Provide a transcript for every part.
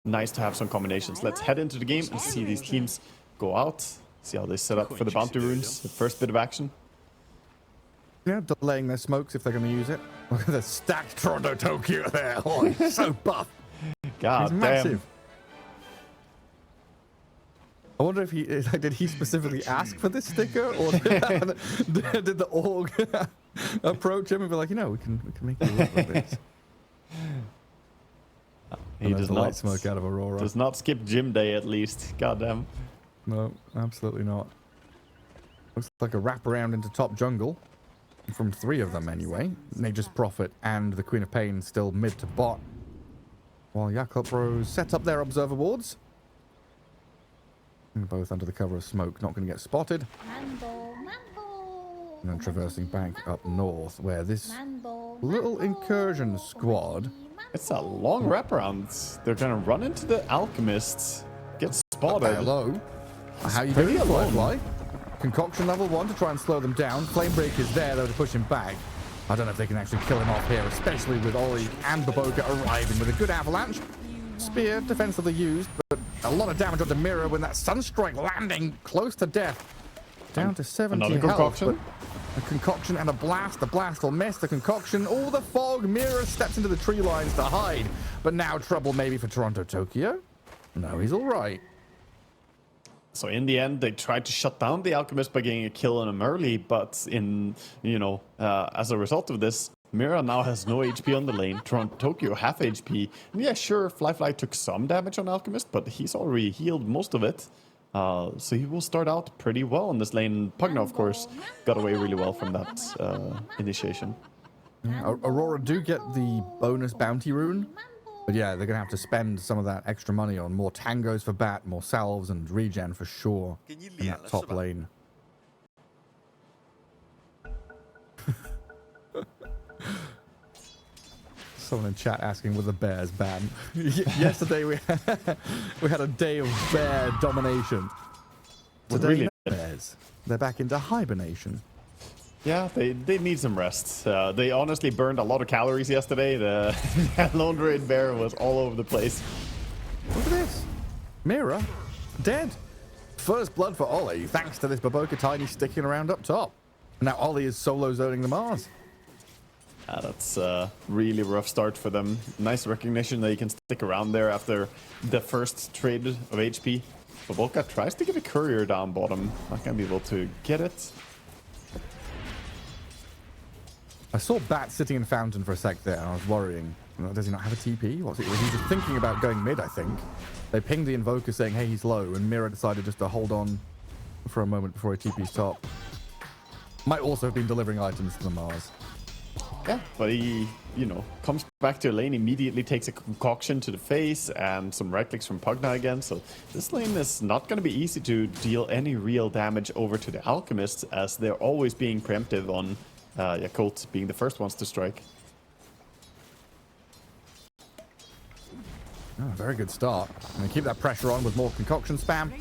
nice to have some combinations. Let's head into the game and see these teams go out. See how they set up for the bounty runes. The first bit of action. Yeah, delaying their smokes if they're going to use it. Look at the stacked Toronto Tokyo there. Oh, he's so buff. God he's damn. massive. I wonder if he did he specifically ask for this sticker, or did the org approach him and be like, you know, we can make it work with this. He does not smoke out of Aurora. Does not skip gym day at least. God damn. No, absolutely not. Looks like a wraparound into top jungle. From 3 of them anyway. Nature's Prophet and the Queen of Pain still mid to bot. While Yakutou Bros set up their observer wards. And both under the cover of smoke, not going to get spotted. Mambo. And then traversing back up north, where this little incursion squad... It's a long wraparound. They're going to run into the alchemists. Get spotted. Hello. How you doing, Firefly? Concoction level 1 to try and slow them down. Flamebreak is there, though, to push him back. I don't know if they can actually kill him off here, especially with Ollie and Baboka arriving with a good avalanche. Spear, defensively used, but a lot of damage on the mirror when that Sunstrike landing close to death. Down to 70 Another health. concoction. A concoction and a blast. The blast will miss. The concoction. All the fog. Mirror steps into the tree lines to hide. But now trouble maybe for Toronto Tokyo. No, he's all right. So in the end, they tried to shut down the Alchemist by getting a kill on him early, but as a result of this, Mira now has no HP on the lane. Toronto Tokyo half HP. And yeah, sure, Fly took some damage on Alchemist, but he's already healed most of it. So he will start out pretty well in this lane. Pugna, of course, got away really well from that initiation. Yeah, Aurora do get the bonus bounty rune. But yeah, they're going to have to spend some of that extra money on more tangos for bat, more salves, and regen for sure in that top lane. Someone in chat asking, were the bears banned? Yesterday we had a day of bear domination. Today, really? Bears. They're back into hibernation. Yeah, they need some rest. They honestly burned a lot of calories yesterday. The Lone Druid Bear was all over the place. Look at this. Mira, dead. First blood for Ollie, thanks to this Baboka Tiny sticking around up top. Now Ollie is solo zoning the Mars. That's a really rough start for them. Nice recognition that he can stick around there after the first trade of HP. Baboka tries to get a courier down bottom. Not going to be able to get it. I saw Bat sitting in Fountain for a sec there, and I was worrying. Does he not have a TP? Was he just thinking about going mid, I think? They pinged the Invoker saying, hey, he's low, and Mira decided just to hold on for a moment before he TP's top. Might also have been delivering items to the Mars. Yeah, but he, comes back to a lane, immediately takes a concoction to the face, and some right clicks from Pugna again. So this lane is not going to be easy to deal any real damage over to the Alchemists, as they're always being preemptive on Yakult being the first ones to strike. Oh, very good start. And keep that pressure on with more concoction spam.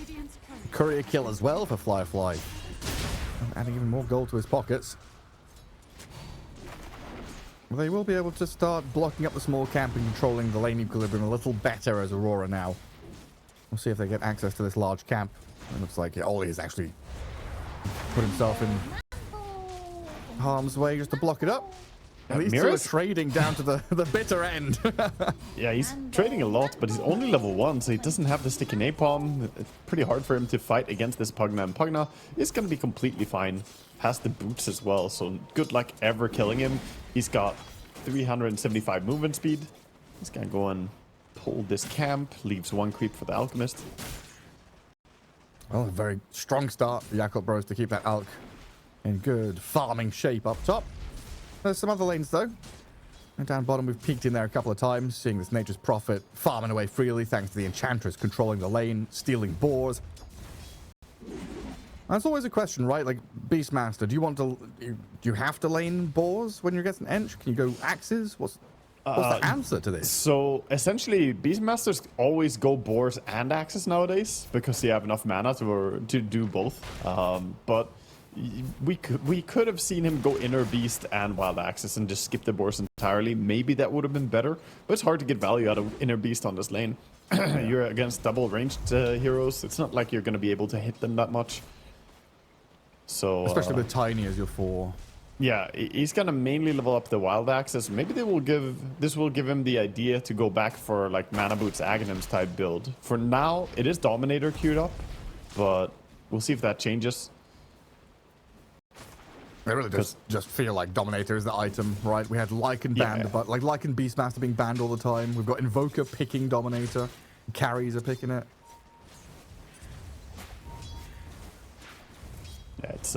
Courier kill as well for Fly. Adding even more gold to his pockets. They will be able to start blocking up the small camp and controlling the lane equilibrium a little better as Aurora now. We'll see if they get access to this large camp. It looks like Ollie has actually put himself in harm's way just to block it up. At least still trading down to the bitter end. Yeah, he's trading a lot, but he's only level 1, so he doesn't have the sticky napalm. It's pretty hard for him to fight against this Pugna, and Pugna is going to be completely fine. Has the boots as well, so good luck ever killing him. He's got 375 movement speed. He's going to go and pull this camp, leaves 1 creep for the Alchemist. Well, a very strong start for Yakutou Bros to keep that Alch in good farming shape up top. There's some other lanes though. And down bottom we've peeked in there a couple of times, seeing this Nature's Prophet farming away freely thanks to the Enchantress controlling the lane, stealing boars. That's always a question, right? Like Beastmaster, do you have to lane boars when you're getting Ench? Can you go axes? What's the answer to this? So essentially, Beastmasters always go boars and axes nowadays because they have enough mana to do both. But we could have seen him go Inner Beast and Wild Axes and just skip the boars entirely. Maybe that would have been better, but it's hard to get value out of Inner Beast on this lane. You're against double ranged heroes. It's not like you're going to be able to hit them that much. So especially with Tiny as your 4. Yeah, he's gonna mainly level up the wild axes. Maybe this will give him the idea to go back for like mana boots Aghanims type build. For now, it is Dominator queued up, but we'll see if that changes. I really just feel like Dominator is the item, right? We had Lycan banned, but like Lycan Beastmaster being banned all the time. We've got Invoker picking Dominator. Carries are picking it. Yeah, it's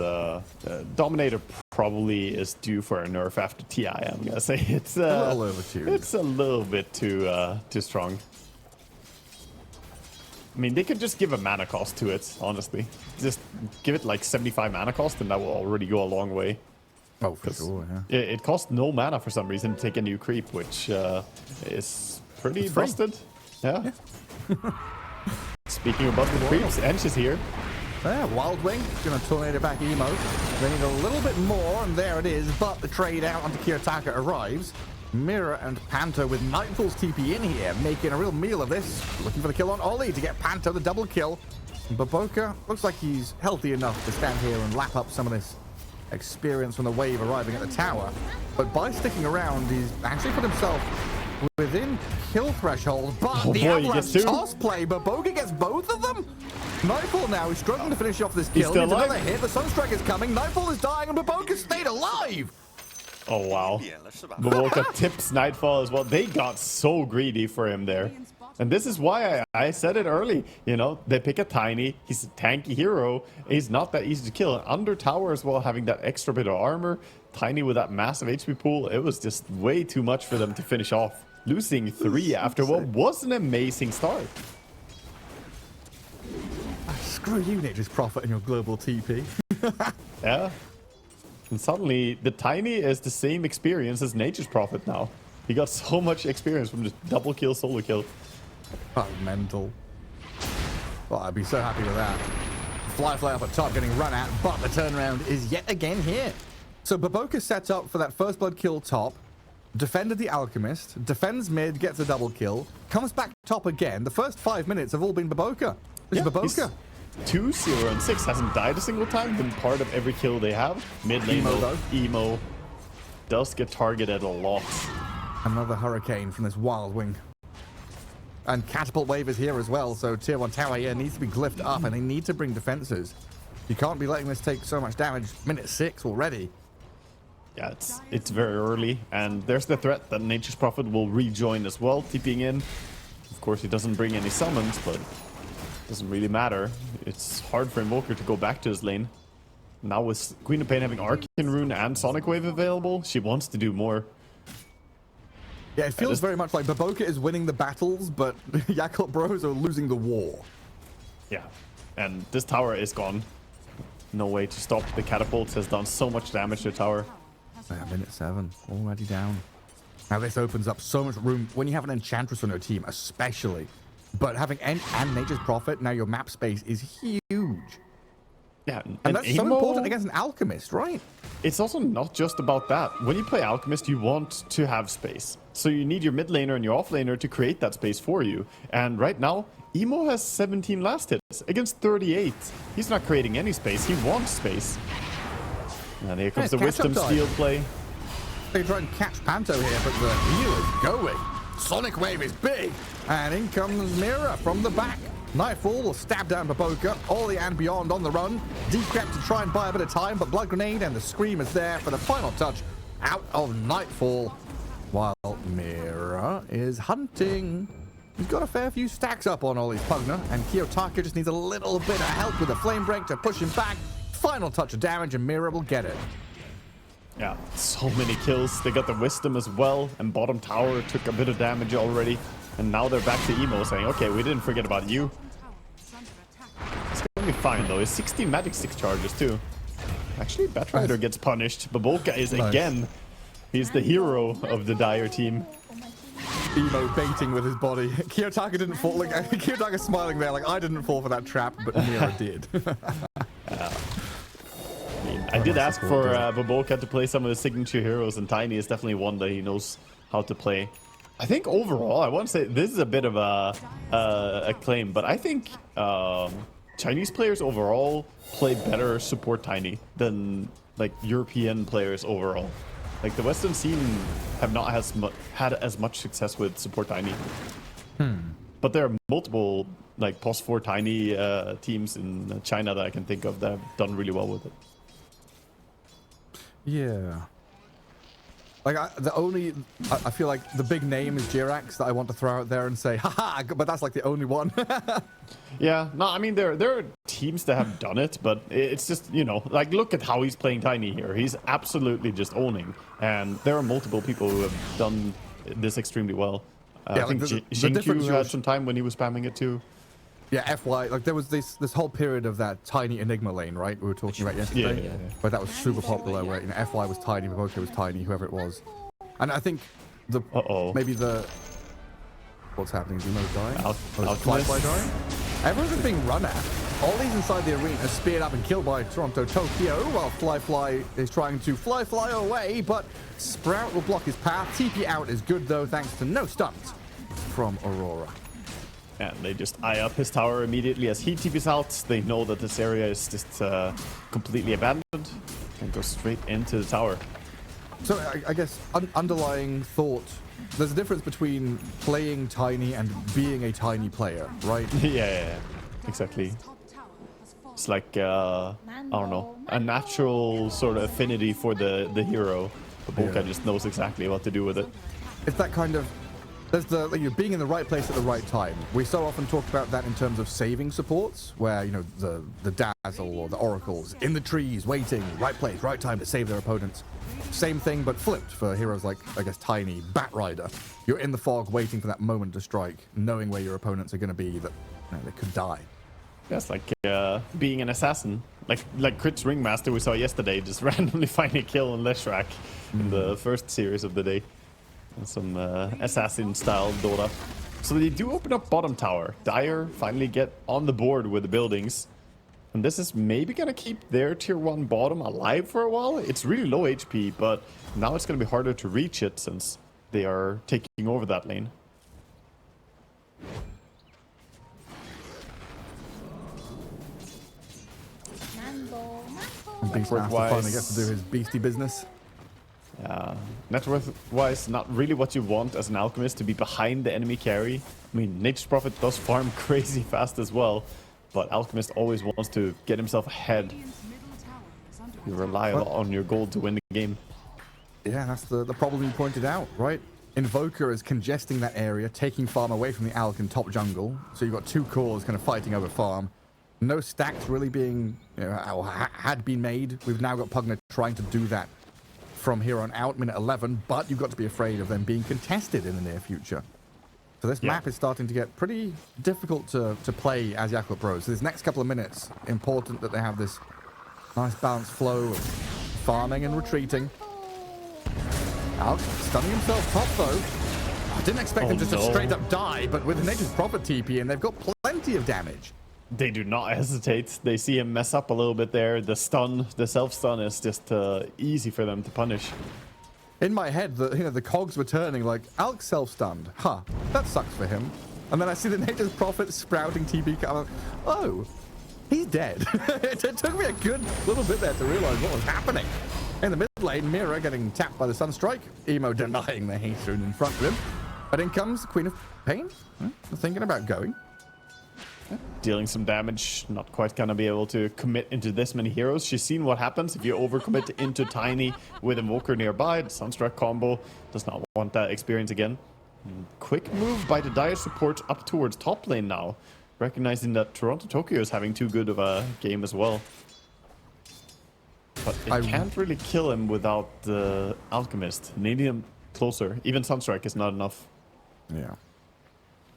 Dominator probably is due for a nerf after TI. I'm gonna say it's a little overtuned. It's a little bit too strong. I mean, they could just give a mana cost to it, honestly. Just give it like 75 mana cost, and that will already go a long way. Oh, for sure, yeah. It costs no mana for some reason to take a new creep, which is pretty busted. Yeah. Speaking of busted creeps, Ench is here. Yeah, Wild Wing gonna tornado back Emo. They need a little bit more, and there it is. But the trade out onto Kiyotaka arrives. Mira and Panto with Nightfall's TP in here, making a real meal of this. Looking for the kill on Ollie to get Panto the double kill. Baboka looks like he's healthy enough to stand here and lap up some of this experience from the wave arriving at the tower. But by sticking around, he's actually put himself within kill threshold. But the Avalanche toss play, Baboka gets both of them. Nightfall now is struggling to finish off this kill. Needs another hit. The Sunstrike is coming. Nightfall is dying, and Baboka stayed alive. Oh, wow. Baboka tips Nightfall as well. They got so greedy for him there. And this is why I said it early. You know, they pick a Tiny. He's a tanky hero. He's not that easy to kill. And under tower as well, having that extra bit of armor. Tiny with that massive HP pool. It was just way too much for them to finish off. Losing 3 after what was an amazing start. Screw you, Nature's Prophet, and your global TP. Yeah. And suddenly, the Tiny is the same experience as Nature's Prophet now. He got so much experience from just double kill, solo kill. Oh, mental. Well, I'd be so happy with that. Fly up at top, getting run at, but the turnaround is yet again here. So Baboka sets up for that first blood kill top, defended the Alchemist, defends mid, gets a double kill, comes back top again. The first 5 minutes have all been Baboka. This is Baboka. 2, 0, and 6 hasn't died a single time, been part of every kill they have. Mid lane, Emo does get targeted a lot. Another Hurricane from this Wild Wing. And Catapult Wave is here as well, so Tier 1 tower here needs to be glyphed up, and they need to bring defenses. You can't be letting this take so much damage. Minute 6 already. Yeah, it's very early, and there's the threat that Nature's Prophet will rejoin as well, TPing in. Of course, he doesn't bring any summons, but it doesn't really matter. It's hard for Invoker to go back to his lane. Now with Queen of Pain having Arcane Rune and Sonic Wave available, she wants to do more. Yeah, it feels very much like Baboka is winning the battles, but Yakutou Bros are losing the war. Yeah, and this tower is gone. No way to stop. The catapult has done so much damage to the tower. Yeah, minute 7, already down. Now this opens up so much room when you have an Enchantress on your team, especially. But having and Nature's Prophet, now your map space is huge. Yeah, and that's so important against an Alchemist, right? It's also not just about that. When you play Alchemist, you want to have space. So you need your mid laner and your off laner to create that space for you. And right now, Emo has 17 last hits against 38. He's not creating any space. He wants space. And here comes the Wisdom Steel play. They try and catch Panto here, but the heal is going. Sonic Wave is big. And in comes Mira from the back. Nightfall will stab down Baboka. Ollie and Beyond on the run. Decrep to try and buy a bit of time, but Blood Grenade and the Scream is there for the final touch out of Nightfall. While Mira is hunting. He's got a fair few stacks up on Ollie's Pugner, and Kiyotaka just needs a little bit of help with a Flame Break to push him back. Final touch of damage, and Mira will get it. Yeah, so many kills. They got the Wisdom as well, and bottom tower took a bit of damage already. And now they're back to Emo saying, okay, we didn't forget about you. It's gonna be fine though. It's 16 magic 6 charges too. Actually, Batrider gets punished. Baboka is again, he's the hero of the Dire team. Emo baiting with his body. Kiyotaka didn't fall. Like, Kiyotaka's smiling there, like, I didn't fall for that trap, but Mira did. I did ask for Baboka to play some of the signature heroes, and Tiny is definitely one that he knows how to play. I think overall, I want to say this is a bit of a claim, but I think Chinese players overall play better support Tiny than like European players overall. Like the Western scene have not had as much success with support Tiny. But there are multiple like POS 4 Tiny teams in China that I can think of that have done really well with it. Yeah. Like, I feel like the big name is Jirax that I want to throw out there and say, haha, but that's like the only one. Yeah, no, I mean, there are teams that have done it, but it's just, you know, like, look at how he's playing Tiny here. He's absolutely just owning. And there are multiple people who have done this extremely well. Yeah, I think the Xingqiu had some time when he was spamming it too. Yeah, FY, like there was this whole period of that Tiny Enigma lane, right? We were talking about yesterday. Yeah. But that was super popular, where, you know, FY was Tiny, Baboka was Tiny, whoever it was. And I think what's happening? Is Emo dying? Fly dying? Everyone's just being run at. Ollie's inside the arena, speared up and killed by Toronto Tokyo, while Fly is trying to fly away, but Sprout will block his path. TP out is good though, thanks to no stunts from Aurora. And they just eye up his tower immediately as he TPs out. They know that this area is just completely abandoned and go straight into the tower. So I guess underlying thought, there's a difference between playing Tiny and being a Tiny player, right? Yeah, exactly. It's like, I don't know, a natural sort of affinity for the hero. Baboka just knows exactly what to do with it. It's that kind of, there's the, you're being in the right place at the right time. We so often talk about that in terms of saving supports, where, you know, the Dazzle or the Oracles in the trees, waiting, right place, right time to save their opponents. Same thing, but flipped for heroes like, I guess, Tiny, Batrider. You're in the fog waiting for that moment to strike, knowing where your opponents are going to be, that, you know, they could die. That's like being an assassin. Like Crit's Ringmaster we saw yesterday, just randomly finding a kill on Leshrac in the first series of the day. And some assassin-style Dota. So they do open up bottom tower. Dire finally get on the board with the buildings. And this is maybe going to keep their tier 1 bottom alive for a while. It's really low HP, but now it's going to be harder to reach it since they are taking over that lane. Beastmaster finally gets to do his beastie business. Net worth-wise, not really what you want as an alchemist, to be behind the enemy carry. I mean, Nature's Prophet does farm crazy fast as well, but Alchemist always wants to get himself ahead. You rely a lot on your gold to win the game. Yeah, that's the problem you pointed out, right? Invoker is congesting that area, taking farm away from the Alch in top jungle. So you've got two cores kind of fighting over farm. No stacks really being, you know, had been made. We've now got Pugna trying to do that from here on out, minute 11, but you've got to be afraid of them being contested in the near future. So this map is starting to get pretty difficult to play as Yakutou Bros. So this next couple of minutes, important that they have this nice balanced flow of farming and retreating. Alch stunning himself top though. I didn't expect him just to straight up die, but with Nature's Prophet TP and they've got plenty of damage. They do not hesitate. They see him mess up a little bit there. The stun, the self-stun is just easy for them to punish. In my head, the cogs were turning like, Alch self-stunned. Huh, that sucks for him. And then I see the Nature's Prophet sprouting TP. I'm like, oh, he's dead. It took me a good little bit there to realize what was happening. In the mid lane, Mira getting tapped by the Sunstrike. Emo denying the haste rune in front of him. But in comes the Queen of Pain. Thinking about going. Dealing some damage, not quite gonna be able to commit into this many heroes. She's seen what happens if you overcommit into Tiny with Invoker nearby. The Sunstruck combo does not want that experience again. Quick move by the Dire support up towards top lane now, recognizing that Toronto Tokyo is having too good of a game as well. But it can't really kill him without the Alchemist. Needing him closer. Even Sunstrike is not enough. Yeah.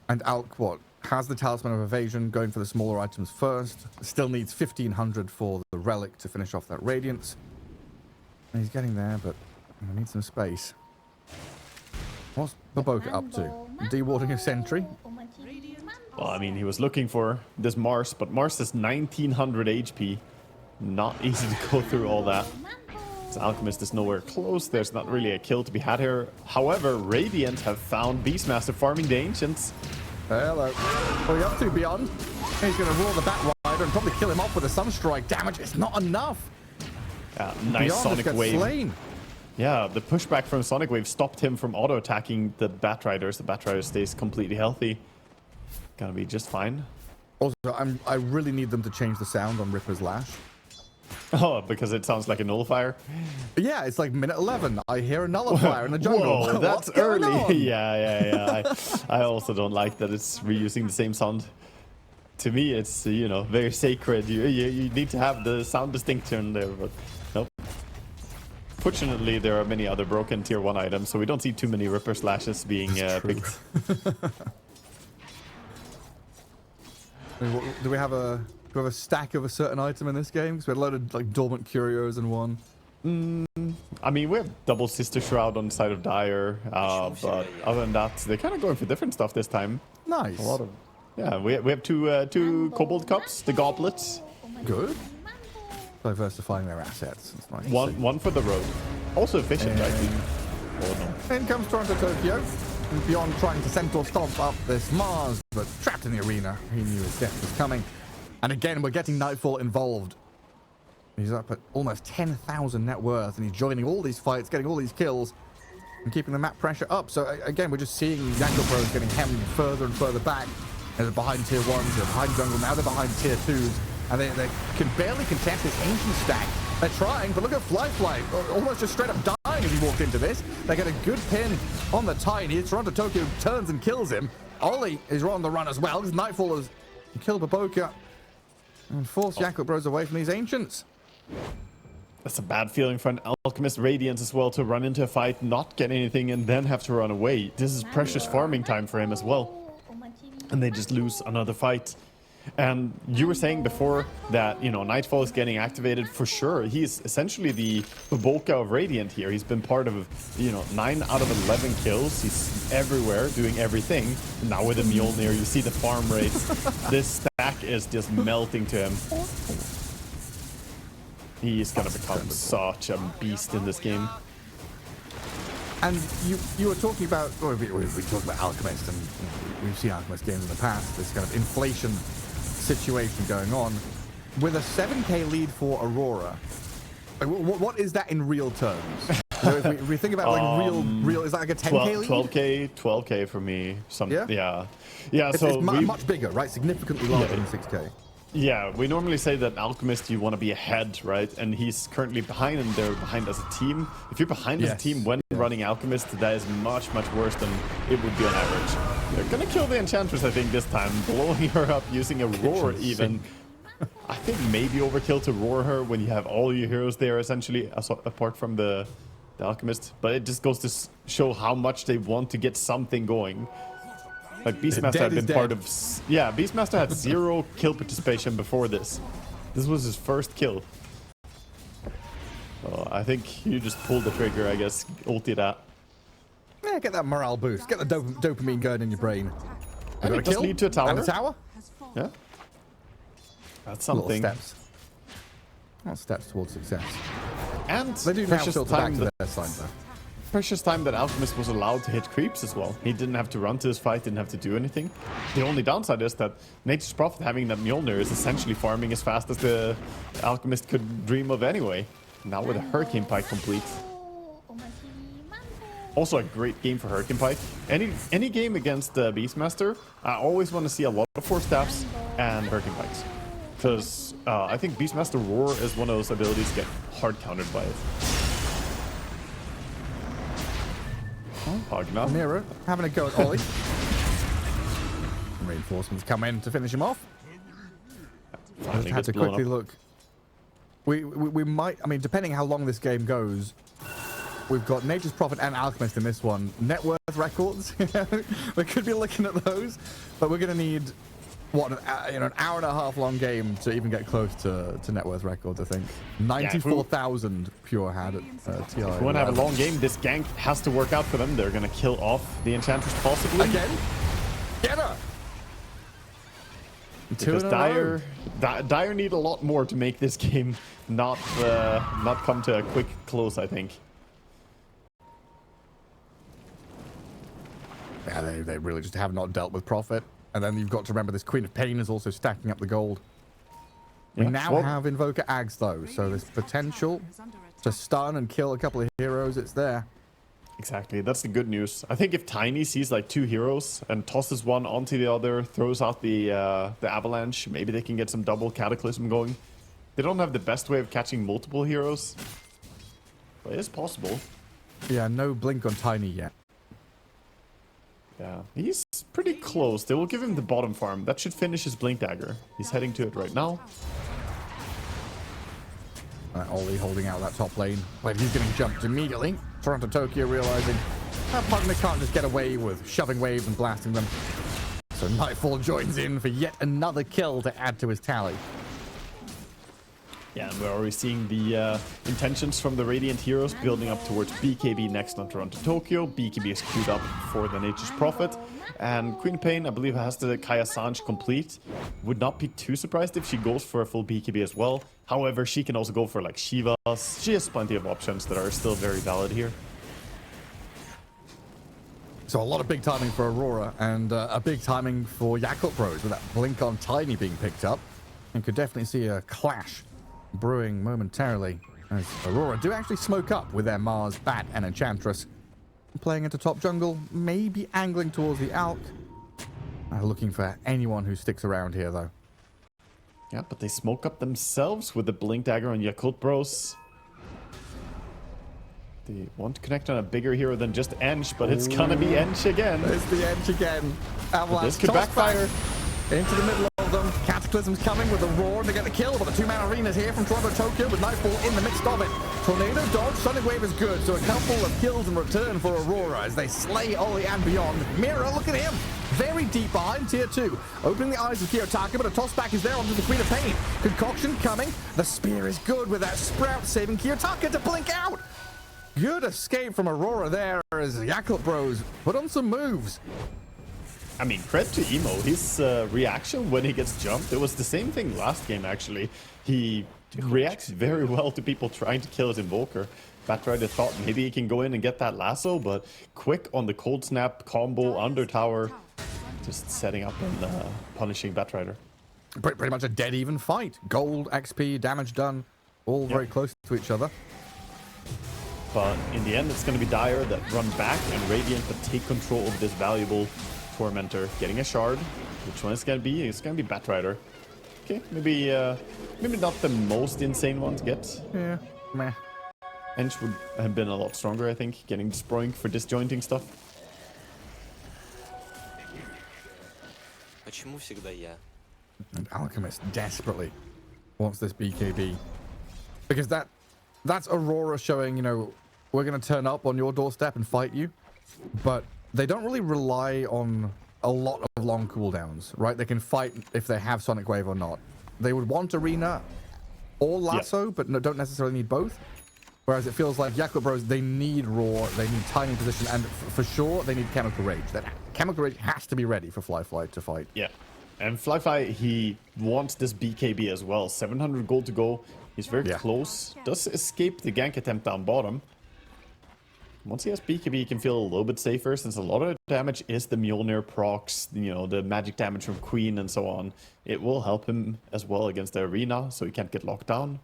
And Alch, what? Has the Talisman of Evasion, going for the smaller items first. Still needs 1500 for the Relic to finish off that Radiance. And he's getting there, but he needs some space. What's Baboka up to? Dewarding a sentry? Well, I mean, he was looking for this Mars, but Mars is 1900 HP. Not easy to go through all that. So Alchemist is nowhere close. There's not really a kill to be had here. However, Radiant have found Beastmaster farming the Ancients. Hello. What are you up to, Beyond? He's going to roar the Batrider and probably kill him off with a Sunstrike. Damage is not enough. Nice Beyond Sonic Wave. Slain. Yeah, the pushback from Sonic Wave stopped him from auto-attacking the Batriders. The Batrider stays completely healthy. Gonna be just fine. Also, I really need them to change the sound on Ripper's Lash. Oh, because it sounds like a nullifier? Yeah, it's like minute 11. I hear a nullifier in the jungle. Whoa, that's early. Yeah. I also don't like that it's reusing the same sound. To me, it's, you know, very sacred. You need to have the sound distinction there, but nope. Fortunately, there are many other broken tier 1 items, so we don't see too many Ripper Slashes being picked. Do we have a stack of a certain item in this game? Because we had a load of like dormant curios in one. I mean, we have double Sister Shroud on the side of Dire, but other than that, they're kind of going for different stuff this time. Nice. A lot of, yeah. We have two Kobold Cups, the Goblets. Good. Diversifying their assets. That's nice. One for the road. Also efficient, I think. Oh, no. In comes Toronto Tokyo. Beyond trying to Centaur stomp up this Mars, but trapped in the arena. He knew his death was coming. And again, we're getting Nightfall involved. He's up at almost 10,000 net worth, and he's joining all these fights, getting all these kills, and keeping the map pressure up. So again, we're just seeing Yakutou Brothers getting hemmed further and further back. They're behind tier 1s, they're behind jungle, now they're behind tier 2s, and they can barely contest this ancient stack. They're trying, but look at Fly, almost just straight up dying as he walked into this. They get a good pin on the Tiny. Toronto Tokyo turns and kills him. Ollie is on the run as well, because Nightfall has killed Baboka and forced Yakutou Bros away from these ancients. That's a bad feeling for an Alchemist Radiance as well, to run into a fight, not get anything, and then have to run away. This is precious farming time for him as well. And they just lose another fight. And you were saying before that, you know, Nightfall is getting activated for sure. He's essentially the Baboka of Radiant here. He's been part of, you know, 9 out of 11 kills. He's everywhere, doing everything. And now with the Mjolnir, you see the farm rate. This stack is just melting to him. He's gonna become such a beast in this game. And you were talking about, or we talked about Alchemist, and we've seen Alchemist games in the past, this kind of inflation situation going on. With a 7k lead for Aurora, what is that in real terms? So if we think about like real, is that like a 10k lead? 12k for me. Yeah. It's much bigger, right? Significantly larger than 6k. Yeah, we normally say that Alchemist, you want to be ahead, right? And he's currently behind, and they're behind as a team. If you're behind as a team when running Alchemist, that is much, much worse than it would be on average. They're gonna kill the Enchantress, I think, this time, blowing her up using a roar even. I think maybe overkill to roar her when you have all your heroes there, essentially, apart from the Alchemist. But it just goes to show how much they want to get something going. Like Beastmaster had been part of... Yeah, Beastmaster had 0 kill participation before this. This was his first kill. So I think you just pulled the trigger, I guess. Ulti that. Yeah, get that morale boost. Get the dopamine going in your brain. And it does lead to a tower. And a tower? Yeah. That's something. Little steps. Not steps towards success. And they do now filter back to their side, though. Precious time that Alchemist was allowed to hit creeps as well. He didn't have to run to this fight, didn't have to do anything. The only downside is that Nature's Prophet having that Mjolnir is essentially farming as fast as the Alchemist could dream of anyway. Now with a Hurricane Pike complete. Also a great game for Hurricane Pike. Any game against the Beastmaster, I always want to see a lot of Force Staffs and Hurricane Pikes. Because I think Beastmaster Roar is one of those abilities to get hard countered by it. Nero having a go at Ollie. Reinforcements come in to finish him off. Just had to quickly look. We might, I mean, depending how long this game goes, we've got Nature's Prophet and Alchemist in this one. Net worth records. We could be looking at those, but we're going to need what, an hour and a half long game to even get close to net worth records, I think. 94,000 pure had at TI. If we want to have a long game, this gank has to work out for them. They're going to kill off the Enchantress possibly. Again? Get her! Because Dire need a lot more to make this game not come to a quick close, I think. Yeah, they really just have not dealt with profit. And then you've got to remember this Queen of Pain is also stacking up the gold. We now have Invoker Ags though, so there's potential to stun and kill a couple of heroes. It's there. Exactly, that's the good news. I think if Tiny sees like 2 heroes and tosses one onto the other, throws out the avalanche, maybe they can get some double cataclysm going. They don't have the best way of catching multiple heroes, but it is possible. Yeah, no blink on Tiny yet. Yeah, he's pretty close. They will give him the bottom farm. That should finish his blink dagger. He's heading to it right now. Ollie holding out that top lane, but he's getting jumped immediately. Toronto Tokyo realizing that Pugna can't just get away with shoving waves and blasting them. So Nightfall joins in for yet another kill to add to his tally. Yeah, and we're already seeing the intentions from the Radiant heroes building up towards BKB next on Toronto Tokyo. BKB is queued up for the Nature's Prophet. And Queen of Pain, I believe, has the Kaya Sanj complete. Would not be too surprised if she goes for a full BKB as well. However, she can also go for like Shivas. She has plenty of options that are still very valid here. So a lot of big timing for Aurora and a big timing for Yakutou Brothers with that blink on Tiny being picked up. And could definitely see a clash brewing momentarily as Aurora do actually smoke up with their Mars, Bat and Enchantress. Playing into top jungle, maybe angling towards the Alk. Looking for anyone who sticks around here though. Yeah, but they smoke up themselves with the blink dagger on Yakutou Bros. They want to connect on a bigger hero than just Ench, but it's gonna be Ench again. It's the Ench again. Avalanche this could backfire. Into the middle of them. Cataclysm's coming with a roar and they get the kill, but the 2-man arena's here from Toronto Tokyo with Nightfall in the midst of it. Tornado dodge, Sonic Wave is good, so a couple of kills in return for Aurora as they slay Ollie and beyond. Mira, look at him. Very deep behind tier 2. Opening the eyes of Kiyotaka, but a toss back is there onto the Queen of Pain. Concoction coming. The spear is good with that sprout saving Kiyotaka to blink out. Good escape from Aurora there as Yakutou Bros put on some moves. I mean, credit to Emo. His reaction when he gets jumped, it was the same thing last game, actually. He reacts very well to people trying to kill his Invoker. Batrider thought maybe he can go in and get that lasso, but quick on the cold snap combo under tower, just setting up and punishing Batrider. Pretty much a dead even fight. Gold, XP, damage done, all very close to each other. But in the end, it's going to be Dire that run back and Radiant that take control of this valuable Tormentor, getting a shard. Which one is going to be? It's going to be Batrider. Okay, maybe not the most insane one to get. Yeah, meh. Ench would have been a lot stronger, I think, getting Destroying for disjointing stuff. And Alchemist desperately wants this BKB. Because that's Aurora showing, you know, we're going to turn up on your doorstep and fight you. But they don't really rely on a lot of long cooldowns, right? They can fight if they have Sonic Wave or not. They would want Arena or Lasso, but don't necessarily need both. Whereas it feels like Yakutou Bros, they need Roar, they need Tiny Position, and for sure, they need Chemical Rage. That Chemical Rage has to be ready for Fly to fight. Yeah, and Fly, he wants this BKB as well. 700 gold to go. He's very close. Does escape the gank attempt down bottom. Once he has BKB, he can feel a little bit safer, since a lot of damage is the Mjolnir procs, you know, the magic damage from Queen and so on. It will help him as well against the Arena, so he can't get locked down.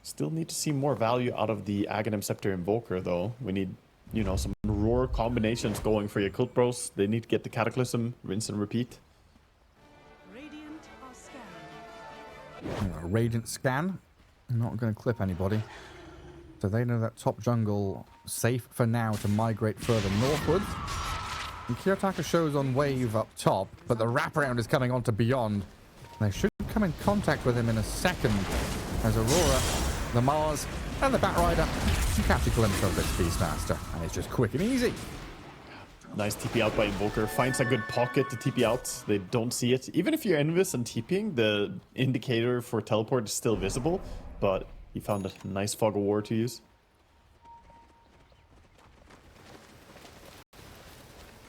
Still need to see more value out of the Aghanim Scepter Invoker, though. We need, you know, some Roar combinations going for Yakutou Bros. They need to get the Cataclysm, rinse and repeat. Radiant scan. Not going to clip anybody. So they know that top jungle safe for now to migrate further northwards. And Kiyotaka shows on wave up top, but the wraparound is coming on to beyond. They should come in contact with him in a second as Aurora, the Mars, and the Batrider can catch a glimpse of this Beastmaster. And it's just quick and easy. Nice TP out by Invoker. Finds a good pocket to TP out. They don't see it. Even if you're Invis and TPing, the indicator for teleport is still visible. But he found a nice Fog of War to use.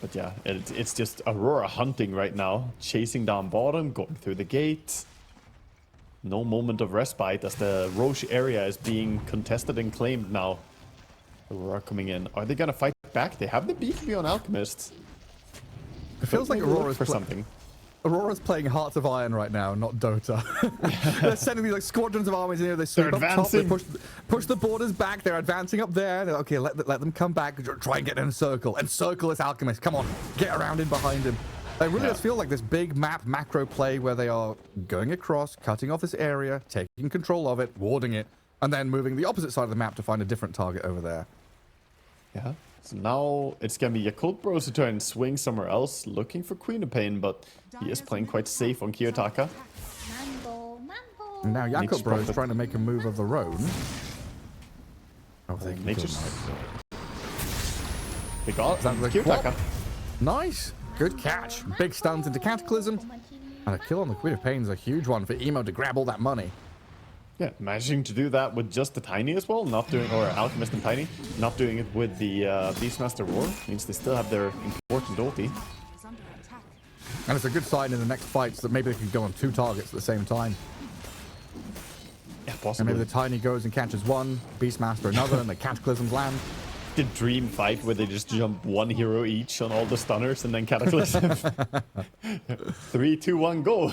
But yeah, it's just Aurora hunting right now, chasing down bottom, going through the gate. No moment of respite as the Roche area is being contested and claimed now. Aurora coming in. Are they gonna fight back? They have the BKB on Alchemist. It feels like Aurora's for something. Aurora's playing Hearts of Iron right now, not Dota. They're sending these like squadrons of armies in here. They sweep up top, they push the borders back. They're advancing up there. They're, okay, let them come back. Try and get in a circle. Encircle this Alchemist. Come on, get around in behind him. It really does feel like this big map macro play where they are going across, cutting off this area, taking control of it, warding it, and then moving the opposite side of the map to find a different target over there. Yeah. So now it's going to be Yakutou Brothers to try and swing somewhere else, looking for Queen of Pain, but he is playing quite safe on Kiyotaka. And now Yakutou Brothers trying to make a move of their own. Oh, they got Kiyotaka. Nice. Good catch. Big stuns into Cataclysm. And a kill on the Queen of Pain is a huge one for Emo to grab all that money. Yeah, managing to do that with just the Tiny as well, not doing, or Alchemist and Tiny, not doing it with the Beastmaster War, means they still have their important ulti. And it's a good sign in the next fights that maybe they can go on 2 targets at the same time. Yeah, possibly. And maybe the Tiny goes and catches one, Beastmaster another, and the Cataclysms land. The dream fight where they just jump 1 hero each on all the stunners and then Cataclysm. 3, 2, 1, go.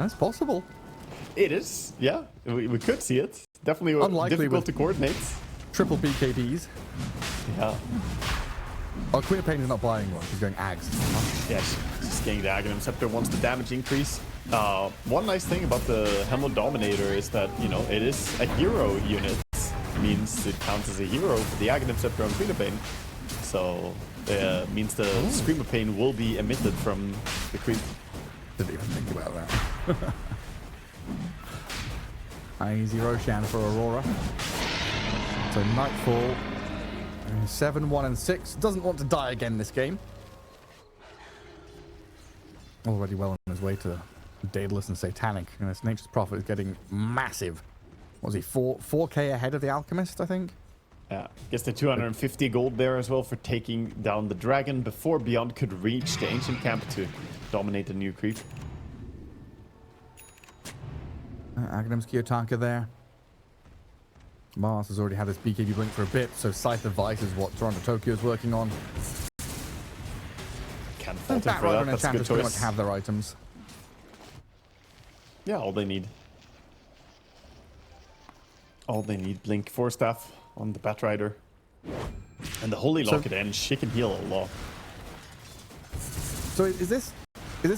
That's possible. It is, yeah. We could see it. Definitely unlikely difficult to coordinate. Triple BKBs. Yeah. Oh, Queen of Pain is not buying one. She's going Ags. Yeah, she's getting the Aghanim Scepter wants the damage increase. One nice thing about the Helmut Dominator is that, you know, it is a hero unit. Means it counts as a hero for the Aghanim Scepter on Queen of Pain. So, means the Scream of Pain will be emitted from the creep. Didn't even think about that. Easy Roshan for Aurora. So Nightfall, 7, 1, and 6. Doesn't want to die again this game. Already well on his way to Daedalus and Satanic. And this Nature's Prophet is getting massive. What was he, 4K ahead of the Alchemist, I think? Yeah, gets the 250 gold there as well for taking down the dragon before Beyond could reach the ancient camp to dominate the new creep. Aghanim's Kiyotaka there. Mars has already had his BKB blink for a bit, so Scythe of Vice is what Toronto Tokyo is working on. Can't fault him for that. That's a good choice. Pretty much have their items. Yeah, all they need. All they need. Blink 4 staff on the Batrider. And the Holy Lock at end. She can heal a lot. So is this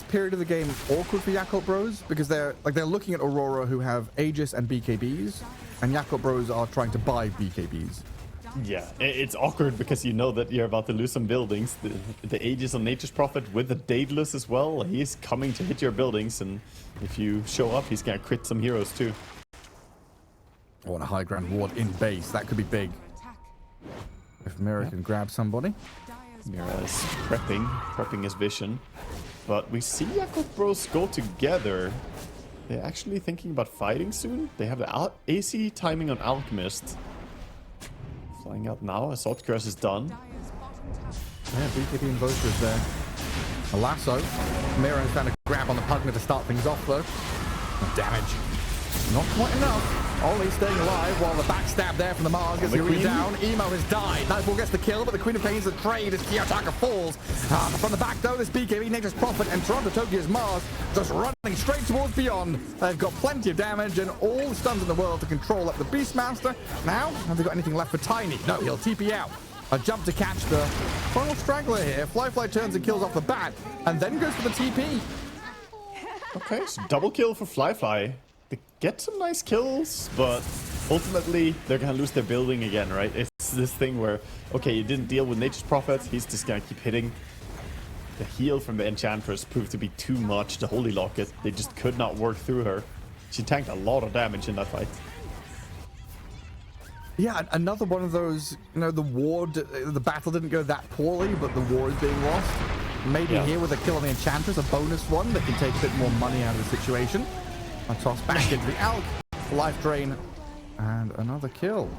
period of the game awkward for Yakutou Bros? Because they're looking at Aurora, who have Aegis and BKBs, and Yakutou Bros are trying to buy BKBs. Yeah, it's awkward because you know that you're about to lose some buildings. The Aegis on Nature's Prophet with the Daedalus as well. He's coming to hit your buildings, and if you show up, he's gonna crit some heroes too. Oh, and a high ground ward in base. That could be big. If Mira can grab somebody. Mira is prepping his vision. But we see Yakutou Bros go together. They're actually thinking about fighting soon. They have the AC timing on Alchemist. Flying out now. Assault Curse is done. Yeah, BKB Invoker is there. A lasso. Mira has found a grab on the Pugna to start things off though. Damage. Not quite enough. Ollie staying alive while the backstab there from the Mars gets the down. Emo has died. Nightfall gets the kill, but the Queen of Pain's the trade as Kiyotaka falls. From the back though, this BKB Nature's Prophet and Toronto Tokyo's Mars just running straight towards Beyond. They've got plenty of damage and all the stuns in the world to control up the Beastmaster. Now, have they got anything left for Tiny? No, he'll TP out. A jump to catch the final straggler here. Fly turns and kills off the bat, and then goes for the TP. Okay, so double kill for Fly. They get some nice kills, but ultimately they're gonna lose their building again, right? It's this thing where, okay, you didn't deal with Nature's Prophet, he's just gonna keep hitting. The heal from the Enchantress proved to be too much. The Holy Locket, they just could not work through her. She tanked a lot of damage in that fight. Yeah, another one of those, you know, the battle didn't go that poorly, but the war is being lost. Maybe here with a kill on the Enchantress, a bonus one that can take a bit more money out of the situation. A toss back into the Alk, life drain, and another kill.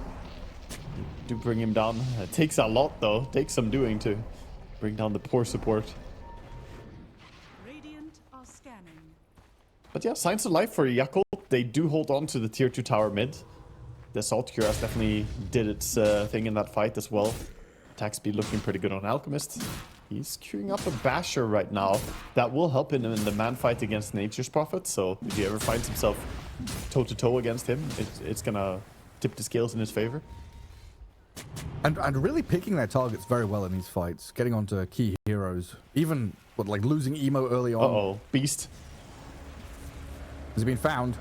Do bring him down. It takes a lot though. Takes some doing to Bring down the poor support. Radiant are scanning. But yeah, signs of life for Yakult. They do hold on to the tier 2 tower mid. The Assault Cuirass definitely did its thing in that fight as well. Attack speed looking pretty good on Alchemist. He's queuing up a Basher right now. That will help him in the man fight against Nature's Prophet. So if he ever finds himself toe-to-toe against him, it's gonna tip the scales in his favor. And really picking their targets very well in these fights. Getting onto key heroes. Even, like losing Emo early on. Uh-oh, Beast. Has been found.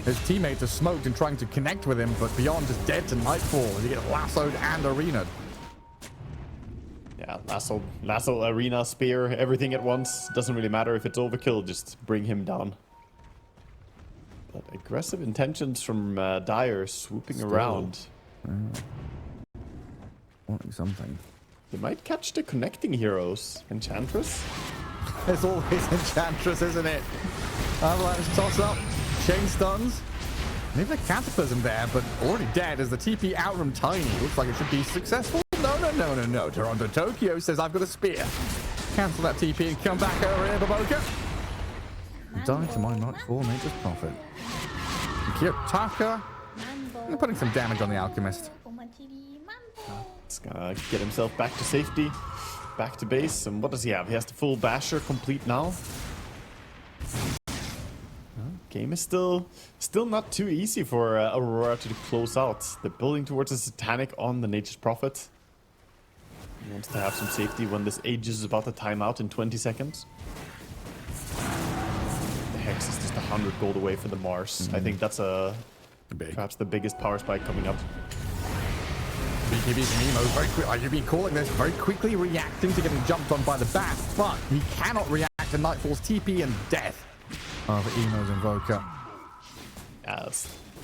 His teammates are smoked and trying to connect with him, but Beyond is dead to Nightfall as he gets lassoed and arena'd. Yeah, lasso, arena, spear, everything at once. Doesn't really matter if it's overkill, just bring him down. But aggressive intentions from Dire swooping around. Wanting something. They might catch the connecting heroes. Enchantress? It's always Enchantress, isn't it? Avalanche toss up, chain stuns. Maybe a Cataclysm there, but already dead as the TP out from Tiny. Looks like it should be successful. No. Toronto Tokyo says I've got a spear. Cancel that TP and come back over here, Baboka. Die to my Nightfall, Nature's Prophet. Kiyotaka. They're putting some damage on the Alchemist. He's gonna get himself back to safety, back to base. And what does he have? He has the full Basher complete now. Game is still not too easy for Aurora to close out. They're building towards a Satanic on the Nature's Prophet. He wants to have some safety when this Aegis is about to time out in 20 seconds. The Hex is just 100 gold away for the Mars. I think that's perhaps the biggest power spike coming up. BKB's Nemo very quick. You've been calling this very quickly reacting to getting jumped on by the bat, but he cannot react to Nightfall's TP and death of Emo's Invoker. Yeah,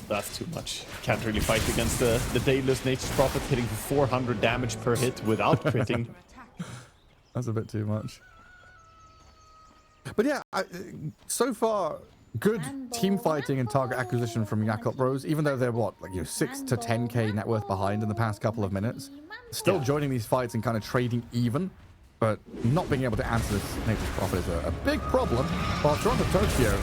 that's too much. Can't really fight against the Daedalus Nature's Prophet hitting for 400 damage per hit without critting. That's a bit too much. But yeah, so far, good team fighting and target acquisition from Yakutou Bros, even though they're 6 to 10k net worth behind in the past couple of minutes. Still joining these fights and kind of trading even, but not being able to answer this Nature's Prophet is a big problem. While Toronto Tokyo,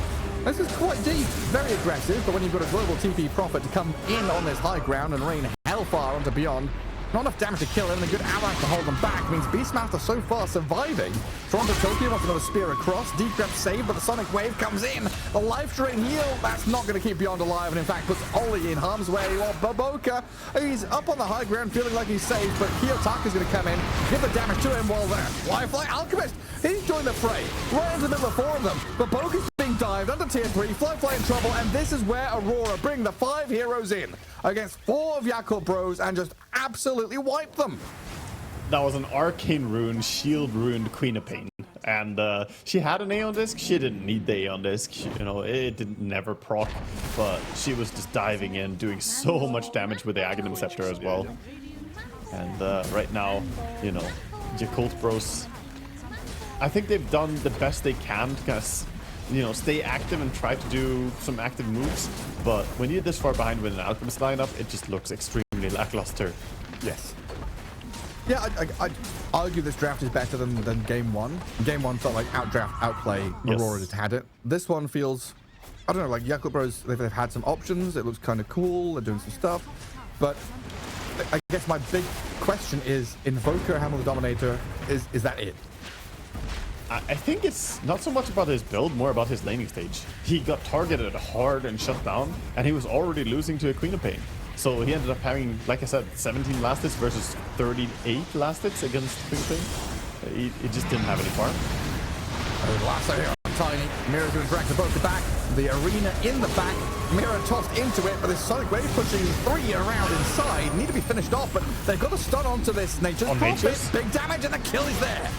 this is quite deep, very aggressive, but when you've got a global TP Prophet to come in on this high ground and rain hellfire onto Beyond, not enough damage to kill him, and a good avalanche to hold them back means Beastmaster so far surviving. Toronto Tokyo wants another spear across. Deep Grip saved, but the Sonic Wave comes in. The life drain heal, that's not going to keep Beyond alive, and in fact puts Oli in harm's way. While Baboka, he's up on the high ground feeling like he's safe, but Kiyotaka's going to come in, give the damage to him while there. Firefly Alchemist, he's joined the fray. Right into the middle of 4 of them. Baboka's being dived under tier 3, Firefly in trouble, and this is where Aurora bring the 5 heroes in against 4 of Yakutou Bros and just absolutely wipe them. That was an arcane rune, shield ruined Queen of Pain. And she had an Aeon Disc. She didn't need the Aeon Disc. It didn't never proc, but she was just diving in, doing so much damage with the Aghanim Scepter as well. And right now, Yakutou Bros, I think they've done the best they can to kind of stay active and try to do some active moves. But when you're this far behind with an Alchemist lineup, it just looks extremely lackluster. Yes. Yeah, I'd argue this draft is better than game 1. Game 1 felt like outplay. Aurora just had it. This one feels, I don't know, like Yakutou Bros, they've had some options. It looks kind of cool. They're doing some stuff. But I guess my big question is, Invoker, Hammer the Dominator, is that it? I think it's not so much about his build, more about his laning stage. He got targeted hard and shut down, and he was already losing to a Queen of Pain. So he ended up having, like I said, 17 last hits versus 38 last hits against Queen of Pain. He just didn't have any farm. Lasso here on Tiny. Mira's going to drag the boat back. The arena in the back. Mira tossed into it, but this Sonic Wave pushing 3 around inside. Need to be finished off, but they've got to stun onto this Nature's Prophet. Big damage, and the kill is there.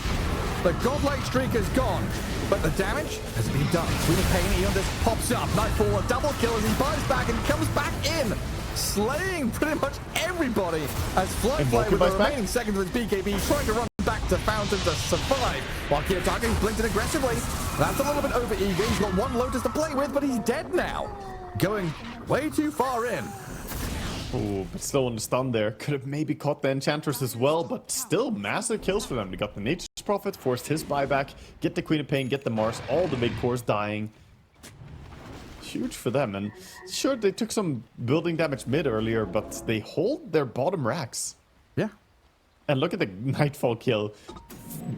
The godlike streak is gone, but the damage has been done. Queen of Pain, Aeon Disc pops up. Nightfall, a double kill as he buys back and comes back in, slaying pretty much everybody as Flyfly with the remaining seconds of his BKB trying to run back to Fountain to survive, while Kiyotaka blinked in aggressively. That's a little bit over-eager. He's got 1 Lotus to play with, but he's dead now. Going way too far in. Oh, but still on the stun there. Could have maybe caught the Enchantress as well, but still massive kills for them. They got the Nature's Prophet forced his buyback, get the Queen of Pain, get the Mars, all the big cores dying. Huge for them, and sure, they took some building damage mid earlier, but they hold their bottom racks. Yeah. And look at the Nightfall kill.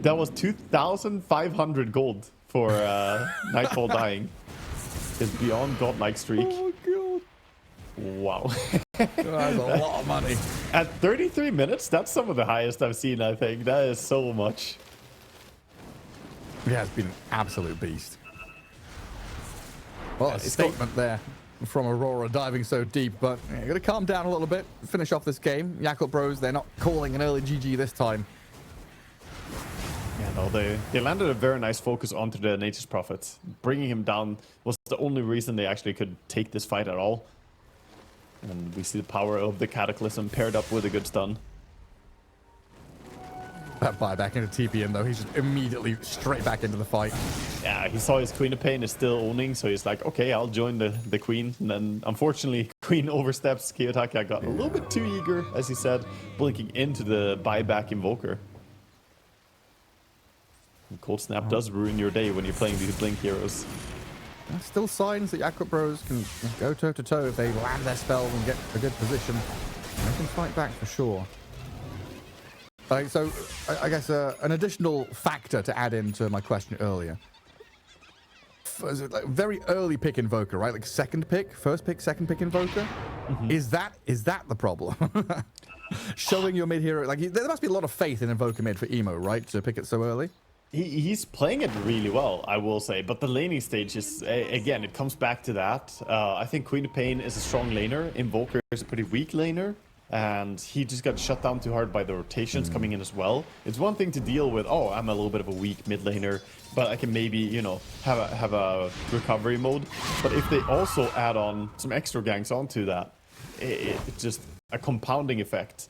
That was 2,500 gold for Nightfall dying. His beyond godlike streak. Oh, God. Wow. That's a lot of money. At 33 minutes, that's some of the highest I've seen, I think. That is so much. Yeah, it's been an absolute beast. Well, a statement there from Aurora diving so deep, but yeah, you're going to calm down a little bit, finish off this game. Yakutou Bros, they're not calling an early GG this time. Yeah, no, they landed a very nice focus onto the Natus Prophet. Bringing him down was the only reason they actually could take this fight at all. And we see the power of the Cataclysm paired up with a good stun. That buyback into TPM though, he's just immediately straight back into the fight. Yeah, he saw his Queen of Pain is still owning, so he's like, okay, I'll join the Queen. And then, unfortunately, Queen oversteps. Kiyotaka got a little bit too eager, as he said, blinking into the buyback Invoker. And Cold Snap does ruin your day when you're playing these Blink heroes. There's still signs that Yakutou Bros can go toe-to-toe if they land their spells and get a good position. They can fight back for sure. So, I guess an additional factor to add into my question earlier. Is it like very early pick Invoker, right? Like second pick, first pick, second pick Invoker? Mm-hmm. Is that the problem? Showing your mid hero, like there must be a lot of faith in Invoker mid for Emo, right? To pick it so early? He's playing it really well, I will say. But the laning stage is, again, it comes back to that. I think Queen of Pain is a strong laner. Invoker is a pretty weak laner. And he just got shut down too hard by the rotations coming in as well. It's one thing to deal with, oh, I'm a little bit of a weak mid laner, but I can maybe, you know, have a recovery mode. But if they also add on some extra ganks onto that, it's just a compounding effect.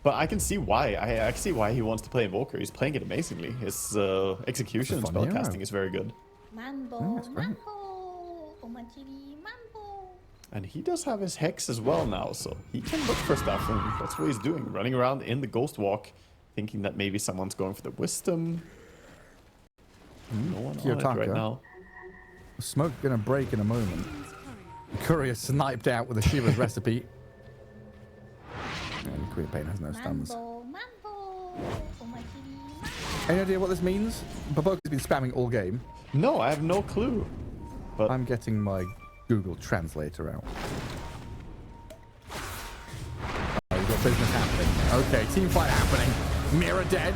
But I can see why. I can see why he wants to play Invoker. He's playing it amazingly. His execution and spellcasting is very good. Mambo. And he does have his Hex as well now, so he can look for stuff, and that's what he's doing. Running around in the Ghost Walk, thinking that maybe someone's going for the Wisdom. No one on it right now. Smoke gonna break in a moment. Courier sniped out with a Shiva's recipe. And Queen of Pain has no stuns. Any idea what this means? Baboka's been spamming all game. No, I have no clue. But I'm getting my Google Translator out. Oh, we've got business happening. Okay, team fight happening. Mira dead.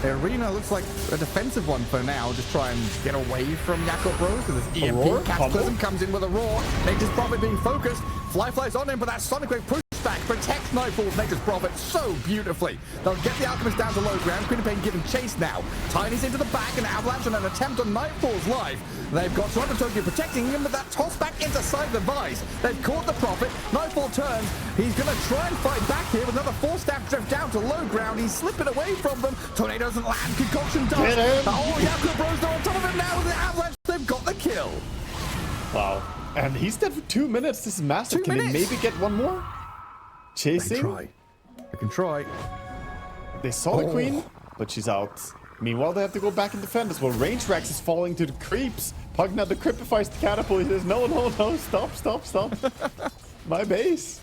The arena looks like a defensive one for now. Just try and get away from Yakutou Bros because this EMP Cataclysm comes in with a roar. Nature's Prophet being focused. Fly's on him, but that Sonic Wave pushback protects Nightfall's Nature's Prophet so beautifully. They'll get the Alchemist down to low ground. Queen of Pain giving chase now. Tiny's into the back, and Avalanche on an attempt on Nightfall's life. They've got Toronto Tokyo protecting him, but that toss back inside the vice. They've caught the Prophet. Nightfall turns. He's going to try and fight back here with another 4-staff drift down to low ground. He's slipping away from them. Tornado doesn't land. Concoction does. Oh, Yakutou Bros are on top of him now with the Avalanche. They've got the kill. Wow. And he's dead for 2 minutes. This is massive. Can they maybe get one more? Chasing? They can try. They saw the Queen, but she's out. Meanwhile, they have to go back and defend as well. Range Rex is falling to the creeps. Pugna the Cripifies the catapult. He says, no, stop. My base.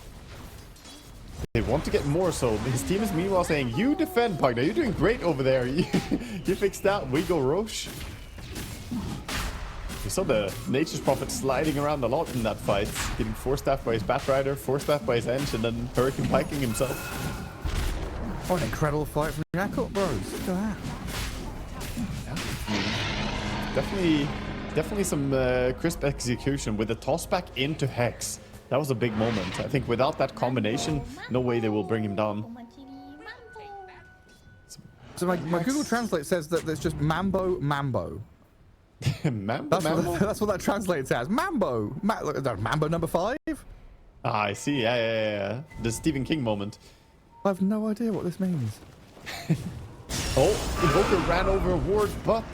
They want to get more, so his team is meanwhile saying, you defend, Pugna. You're doing great over there. You fix that. We go Roche. We saw the Nature's Prophet sliding around a lot in that fight. Getting 4-staffed by his Batrider, 4-staffed by his Ench, and then Hurricane Piking himself. Oh, an incredible fight from Yakutou Bros. Look at that. Yeah. Definitely some crisp execution with the toss back into Hex. That was a big moment. I think without that combination, no way they will bring him down. So my Google Translate says that there's just Mambo. Mambo? That's what that translates as. Mambo. Mambo number 5? Ah, I see. Yeah. The Stephen King moment. I have no idea what this means. Oh, Invoker ran over a ward, but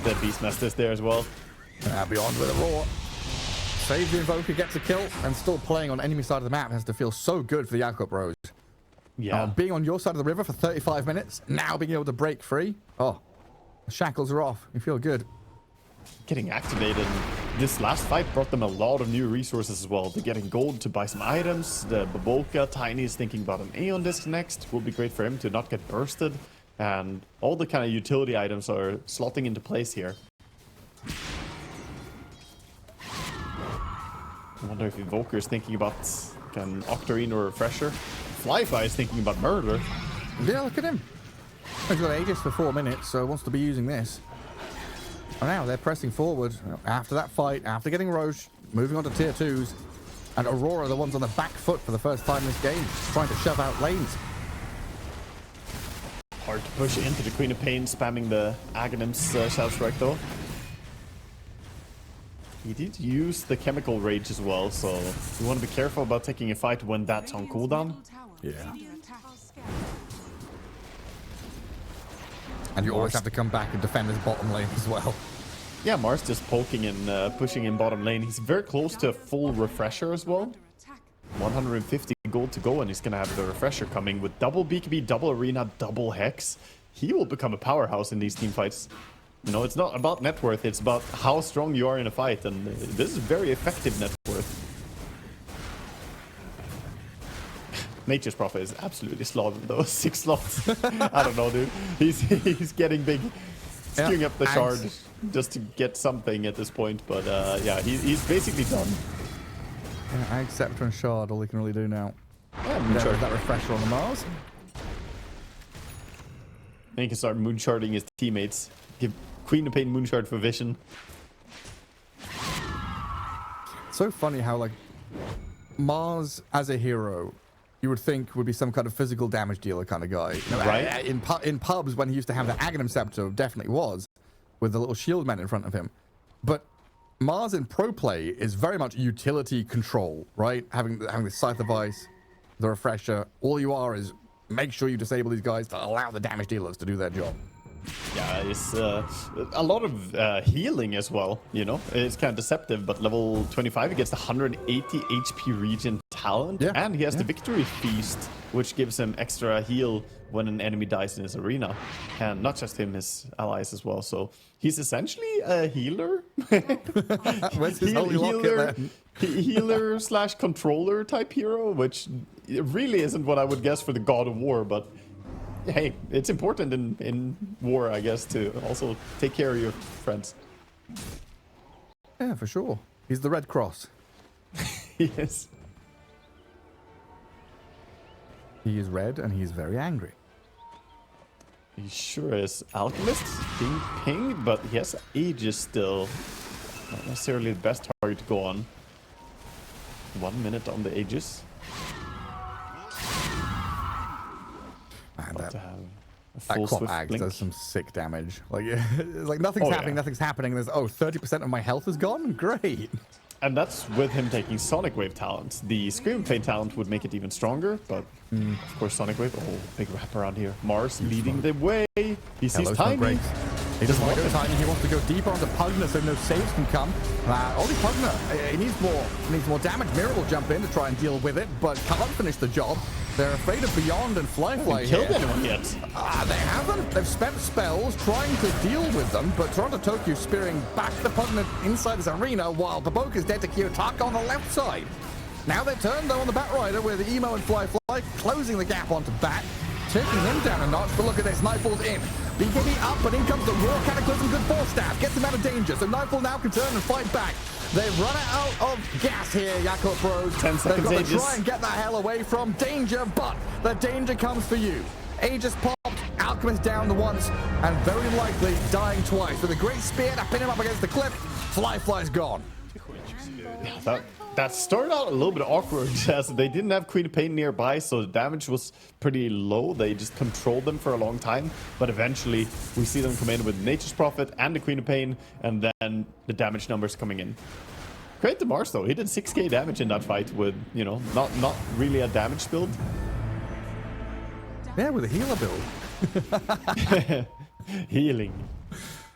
the Beastmaster is there as well. Beyond with a roar. Save the Invoker, gets a kill, and still playing on enemy side of the map has to feel so good for the Yakutou Bros. Yeah. Being on your side of the river for 35 minutes, now being able to break free. Oh, the shackles are off. You feel good. Getting activated. This last fight brought them a lot of new resources as well. They're getting gold to buy some items. The Baboka, Tiny is thinking about an Aeon disc next. Will be great for him to not get bursted. And all the kind of utility items are slotting into place here. I wonder if Evoker is thinking about an Octarine or Refresher. Flyfly is thinking about Murder. Yeah, look at him. He's got Aegis for 4 minutes, so wants to be using this. And now they're pressing forward after that fight, after getting Roche, moving on to tier 2s. And Aurora, the ones on the back foot for the first time in this game, trying to shove out lanes. Hard to push into the Queen of Pain, spamming the Aghanim's Shadow Strike though. He did use the Chemical Rage as well, so you want to be careful about taking a fight when that's on cooldown. Yeah. And you always have to come back and defend his bottom lane as well. Yeah, Mars just poking and pushing in bottom lane. He's very close to a full Refresher as well. 150 gold to go, and he's going to have the Refresher coming with double BKB, double Arena, double Hex. He will become a powerhouse in these team fights. You know, it's not about net worth, it's about how strong you are in a fight, and this is very effective net worth. Nature's Prophet is absolutely slaughtered though. 6 slots. I don't know, dude. He's getting big. Skewing up the shard just to get something at this point, but yeah, he's basically done. Yeah, Ag, Scepter and Shard, all he can really do now. Yeah, There's that Refresher on the Mars. Then he can start moonsharding his teammates. Give Queen of Pain moonshard for vision. So funny how, like, Mars as a hero, you would think would be some kind of physical damage dealer kind of guy. You know, right? In pubs, when he used to have the Aghanim Scepter, definitely was, with the little shield man in front of him. But Mars in pro play is very much utility control, right? Having the Scythe of Ice, the Refresher. All you are is make sure you disable these guys to allow the damage dealers to do their job. Yeah, it's a lot of healing as well, you know? It's kind of deceptive, but level 25, he gets the 180 HP regen talent, yeah, and he has the Victory Feast, which gives him extra heal when an enemy dies in his arena. And not just him, his allies as well. So he's essentially a healer. Where's his holy locket then? Healer slash controller type hero, which really isn't what I would guess for the God of War, but hey, it's important in war, I guess, to also take care of your friends. Yeah, for sure. He's the Red Cross. Yes. He is red and he's very angry. He sure is. Alchemist being pinged, but he has Aegis still. Not necessarily the best target to go on. 1 minute on the Aegis. Man, that full Quap swift Ag blink. does some sick damage. Like, it's like nothing's happening, nothing's happening. And there's, 30% of my health is gone? Great. And that's with him taking Sonic Wave talent. The Scream Pain talent would make it even stronger, but of course Sonic Wave, big wrap around here. Mars leading the way. He sees Tiny. He doesn't want to go Tiny, he wants to go deeper onto Pugner so no saves can come. Only Pugner, he needs more damage. Mirror will jump in to try and deal with it, but can't finish the job. They're afraid of Beyond and Flyfly here. Killed anyone yet? They haven't. They've spent spells trying to deal with them, but Toronto Tokyo spearing back the Pugner inside this arena while Baboka's dead to Kiyotaka on the left side. Now they turn though on the Batrider with Emo and Flyfly closing the gap onto Bat, taking him down a notch, but look at this, Nightfall's in. BKB up, but in comes the Raw Cataclysm, good force staff, gets him out of danger, so Nightfall now can turn and fight back. They've run out of gas here, Yakutou Bros. 10 seconds They've got Aegis. to try and get that hell away from danger, but the danger comes for you. Aegis popped, Alchemist down the once, and very likely dying twice. With a great spear to pin him up against the cliff, Flyfly's gone. That started out a little bit awkward as they didn't have Queen of Pain nearby, so the damage was pretty low. They just controlled them for a long time, but eventually we see them come in with Nature's Prophet and the Queen of Pain, and then the damage numbers coming in. Great to Mars though, he did 6k damage in that fight with, you know, not really a damage build. Yeah, with a healer build. Healing.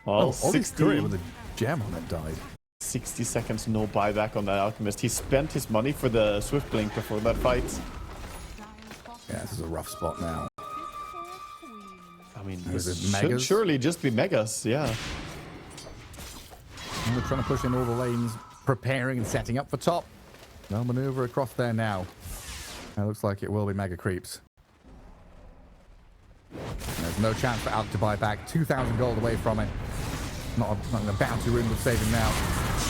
Well, 60 with a gem on it died. 60 seconds, no buyback on that Alchemist. He spent his money for the Swift Blink before that fight. Yeah, this is a rough spot now. I mean, Is this it should megas? surely just be megas, yeah. And they're trying to push in all the lanes, preparing and setting up for top. No maneuver across there now. It looks like it will be mega creeps. There's no chance for Alc to buy back. 2,000 gold away from it. Not a bounty rune would save him now.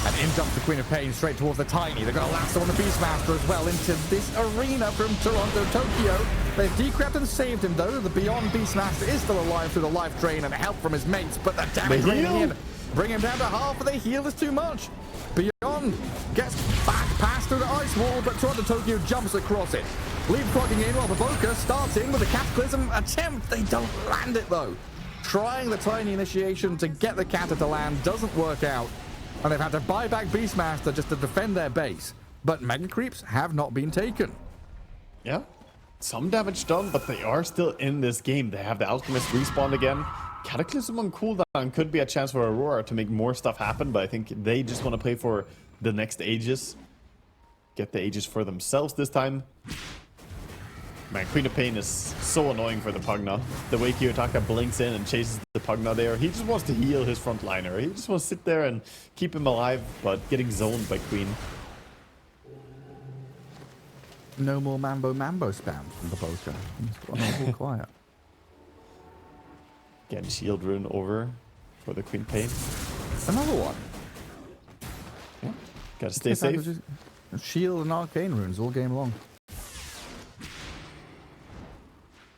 And in jumps the Queen of Pain straight towards the Tiny. They're going to lasso on the Beastmaster as well into this arena from Toronto, Tokyo. They've decrept and saved him though. The Beyond Beastmaster is still alive through the life drain and help from his mates, but the damage raining in. Bring him down to half, but the heal is too much. Beyond gets back past through the ice wall, but Toronto, Tokyo jumps across it. Leapfrogging in while the Boca starts in with a Cataclysm attempt. They don't land it though. Trying the Tiny initiation to get the Cata to land doesn't work out. And they've had to buy back Beastmaster just to defend their base. But Mega Creeps have not been taken. Yeah, some damage done, but they are still in this game. They have the Alchemist respawn again. Cataclysm on cooldown could be a chance for Aurora to make more stuff happen, but I think they just want to play for the next Aegis. Get the Aegis for themselves this time. Man, Queen of Pain is so annoying for the Pugna. The way Kiyotaka blinks in and chases the Pugna there, he just wants to heal his frontliner. He just wants to sit there and keep him alive, but getting zoned by Queen. No more Mambo spam from the Boca. It's all quiet. Again, shield rune over for the Queen Pain. Another one. Yeah. Gotta stay safe. Shield and arcane runes all game long.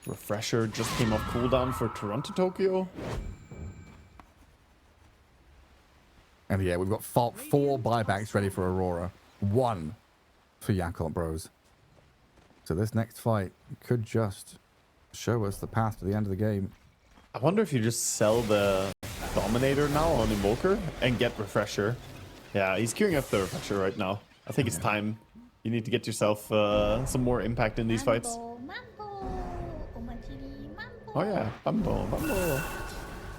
Refresher just came off cooldown for Toronto, Tokyo. And yeah, we've got 4 buybacks ready for Aurora. 1 for Yakutou Bros. So this next fight could just show us the path to the end of the game. I wonder if you just sell the Dominator now on Invoker and get Refresher. Yeah, he's queuing up the Refresher right now. I think it's time. You need to get yourself some more impact in these fights. Oh yeah, Mambo.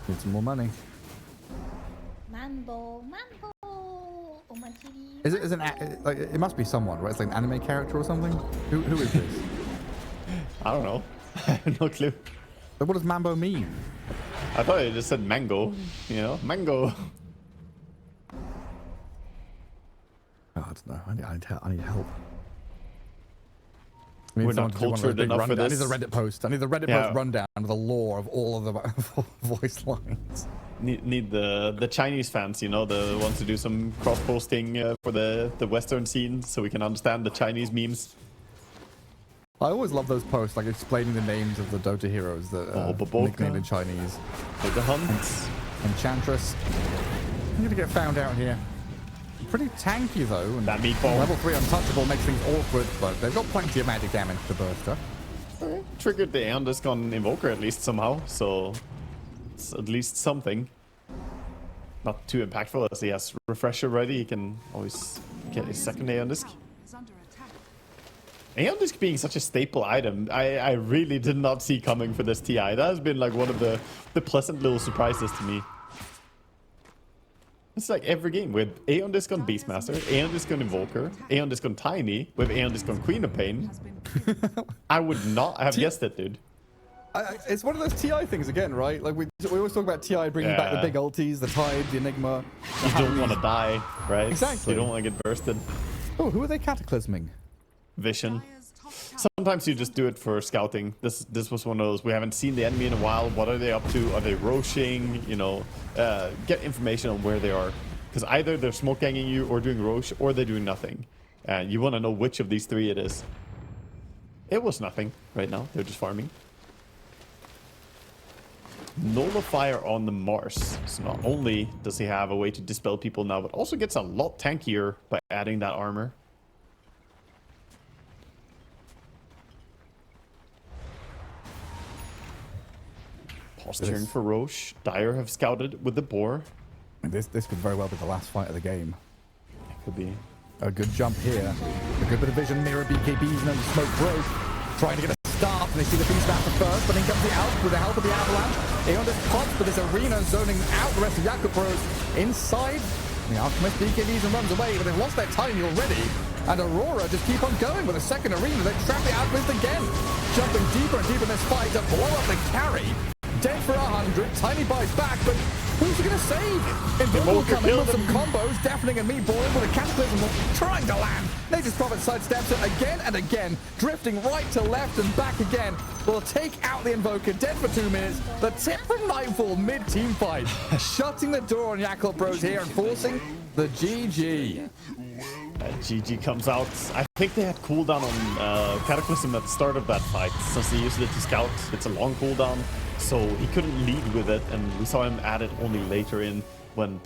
Need some more money. Is it like it must be someone, right? It's like an anime character or something. Who is this? I don't know. I have no clue. But what does Mambo mean? I thought it just said mango. You know, mango. Oh, I don't know. I need help. We're not cultured enough for this. I need the Reddit post. I need the Reddit post rundown of the lore of all of the voice lines. Need the Chinese fans, you know, the ones to do some cross-posting for the Western scene so we can understand the Chinese memes. I always love those posts, like explaining the names of the Dota heroes that are nicknamed in Chinese. The Hunt. Enchantress. I'm going to get found out here. Pretty tanky though. And that meatball. Level 3 untouchable makes things awkward, but they've got plenty of magic damage to burst her. Triggered the Aeon Disc on Invoker at least somehow, so it's at least something. Not too impactful as he has Refresher ready. He can always get his second Aeon Disc. Aeon Disc being such a staple item, I really did not see coming for this TI. That has been like one of the pleasant little surprises to me. It's like every game with Aeon Disc on Beastmaster, Aeon Disc on Invoker, Aeon Disc on Tiny, with Aeon Disc on Queen of Pain. I would not have guessed it, dude. It's one of those TI things again, right? Like we always talk about TI bringing back the big ultis, the Tide, the Enigma. You don't want to die, right? Exactly. You don't want to get bursted. Oh, who are they cataclysming? Vision. Sometimes you just do it for scouting. This was one of those. We haven't seen the enemy in a while. What are they up to? Are they roshing? You know, get information on where they are. Because either they're smoke ganging you or doing rosh, or they're doing nothing. And you want to know which of these 3 it is. It was nothing right now. They're just farming. Nullifier on the Mars. So not only does he have a way to dispel people now, but also gets a lot tankier by adding that armor. Posturing for Roche. Dire have scouted with the boar. This could very well be the last fight of the game. It could be. A good jump here. A good bit of vision. Mirror BKBs and then smoke broke. Trying to get a start. And they see the Beastmaster first. But then comes the Alp with the help of the Avalanche. Aeon just pops for this arena, zoning out the rest of Yakutou Bros inside. The Alchemist BKBs and runs away. But they've lost their Tiny already. And Aurora just keep on going with a second arena. They trap the Alchemist again. jumping deeper and deeper in this fight to blow up the carry. Dead for 100. Tiny buys back, but who's he going to save? Invincible coming with some combos, deafening and meatballing with a cataclysm trying to land. Natus Prophet sidesteps it again and again, drifting right to left and back again. Will take out the Invoker, dead for 2 minutes. The tip from Nightfall mid-team fight, shutting the door on Yakutou Bros here and forcing the GG. GG comes out. I think they had cooldown on Cataclysm at the start of that fight, since he used it to scout. It's a long cooldown, so he couldn't lead with it, and we saw him add it only later in when